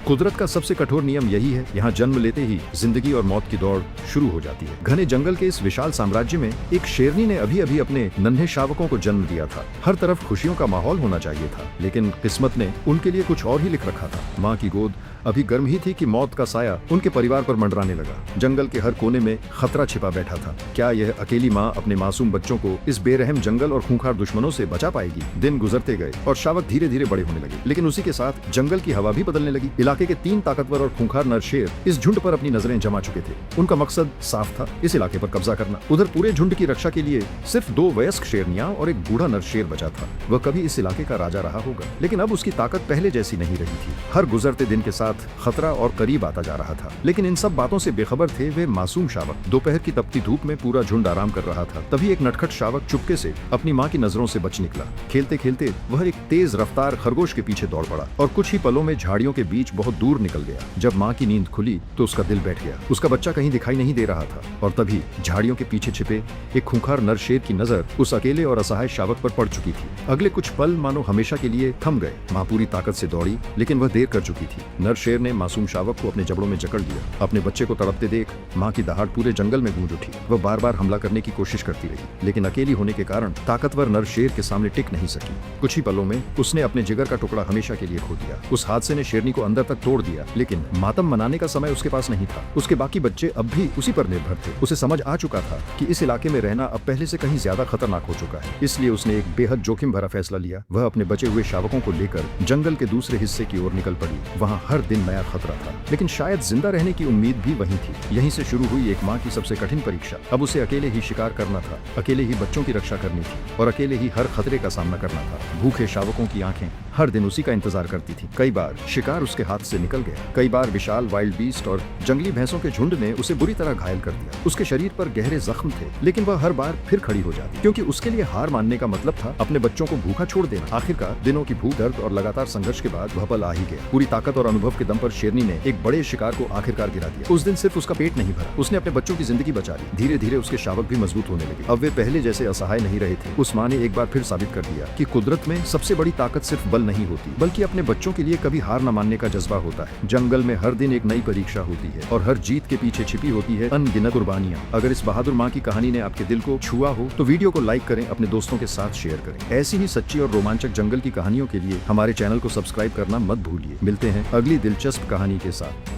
कुदरत का सबसे कठोर नियम यही है, यहाँ जन्म लेते ही जिंदगी और मौत की दौड़ शुरू हो जाती है। घने जंगल के इस विशाल साम्राज्य में एक शेरनी ने अभी अभी अपने नन्हे शावकों को जन्म दिया था। हर तरफ खुशियों का माहौल होना चाहिए था, लेकिन किस्मत ने उनके लिए कुछ और ही लिख रखा था। माँ की गोद अभी गर्म ही थी कि मौत का साया उनके परिवार पर मंडराने लगा। जंगल के हर कोने में खतरा छिपा बैठा था। क्या यह अकेली माँ अपने मासूम बच्चों को इस बेरहम जंगल और खूंखार दुश्मनों से बचा पाएगी? दिन गुजरते गए और शावक धीरे धीरे बड़े होने लगे, लेकिन उसी के साथ जंगल की हवा भी बदलने लगी। इलाके के 3 ताकतवर और खूंखार नर शेर इस झुंड पर अपनी नजरें जमा चुके थे। उनका मकसद साफ था, इस इलाके पर कब्जा करना। उधर पूरे झुंड की रक्षा के लिए सिर्फ 2 वयस्क शेरनियां और एक बूढ़ा नर शेर बचा था। वह कभी इस इलाके का राजा रहा होगा, लेकिन अब उसकी ताकत पहले जैसी नहीं रही थी। हर गुजरते दिन के साथ खतरा और करीब आता जा रहा था, लेकिन इन सब बातों से बेखबर थे वे मासूम शावक। दोपहर की तपती धूप में पूरा झुंड आराम कर रहा था। तभी एक नटखट शावक चुपके से अपनी माँ की नजरों से बच निकला। खेलते खेलते वह एक तेज रफ्तार खरगोश के पीछे दौड़ पड़ा और कुछ ही पलों में झाड़ियों के बीच बहुत दूर निकल गया। जब माँ की नींद खुली तो उसका दिल बैठ गया। उसका बच्चा कहीं दिखाई नहीं दे रहा था और तभी झाड़ियों के पीछे छिपे एक खूंखार नर शेर की नजर उस अकेले और असहाय शावक पर पड़ चुकी थी। अगले कुछ पल मानो हमेशा के लिए थम गए। माँ पूरी ताकत से दौड़ी, लेकिन वह देर कर चुकी थी। नर शेर ने मासूम शावक को अपने जबड़ों में जकड़ लिया। अपने बच्चे को तड़पते देख माँ की दहाड़ पूरे जंगल में गूंज उठी। वह बार बार हमला करने की कोशिश करती रही, लेकिन अकेली होने के कारण ताकतवर नर शेर के सामने टिक नहीं सकी। कुछ ही पलों में उसने अपने जिगर का टुकड़ा हमेशा के लिए खो दिया। उस हादसे ने शेरनी को अंदर तक तोड़ दिया, लेकिन मातम मनाने का समय उसके पास नहीं था। उसके बाकी बच्चे अब भी उसी पर निर्भर थे। उसे समझ आ चुका था कि इस इलाके में रहना अब पहले से कहीं ज्यादा खतरनाक हो चुका है। इसलिए उसने एक बेहद जोखिम भरा फैसला लिया। वह अपने बचे हुए शावकों को लेकर जंगल के दूसरे हिस्से की ओर निकल पड़ी। वहाँ हर दिन नया खतरा था, लेकिन शायद जिंदा रहने की उम्मीद भी वहीं थी। यहीं से शुरू हुई एक माँ की सबसे कठिन परीक्षा। अब उसे अकेले ही शिकार करना था, अकेले ही बच्चों की रक्षा करनी थी और अकेले ही हर खतरे का सामना करना था। भूखे शावकों की आंखें हर दिन उसी का इंतजार करती थी। कई बार शिकार उसके हाथ से निकल गया, कई बार विशाल वाइल्ड बीस्ट और जंगली भैंसों के झुंड ने उसे बुरी तरह घायल कर दिया। उसके शरीर पर गहरे जख्म थे, लेकिन वह हर बार फिर खड़ी हो जाती, क्योंकि उसके लिए हार मानने का मतलब था अपने बच्चों को भूखा छोड़ देना। आखिरकार दिनों की भूख, दर्द और लगातार संघर्ष के बाद वह पल आ ही गया। पूरी ताकत और अनुभव के दम पर शेरनी ने एक बड़े शिकार को आखिरकार गिरा दिया। उस दिन सिर्फ उसका पेट नहीं भरा, उसने अपने बच्चों की जिंदगी बचा ली। धीरे धीरे उसके शावक भी मजबूत होने लगे। अब वे पहले जैसे असहाय नहीं रहे थे। उस माँ ने एक बार फिर साबित कर दिया कि कुदरत में सबसे बड़ी ताकत सिर्फ बल नहीं होती, बल्कि अपने बच्चों के लिए कभी हार न मानने का जज्बा होता है। जंगल में हर दिन एक नई परीक्षा होती है और हर जीत के पीछे छिपी होती है अनगिनत कुर्बानियां। अगर इस बहादुर माँ की कहानी ने आपके दिल को छुआ हो तो वीडियो को लाइक करें, अपने दोस्तों के साथ शेयर करें। ऐसी ही सच्ची और रोमांचक जंगल की कहानियों के लिए हमारे चैनल को सब्सक्राइब करना मत भूलिए। मिलते हैं अगली दिलचस्प कहानी के साथ।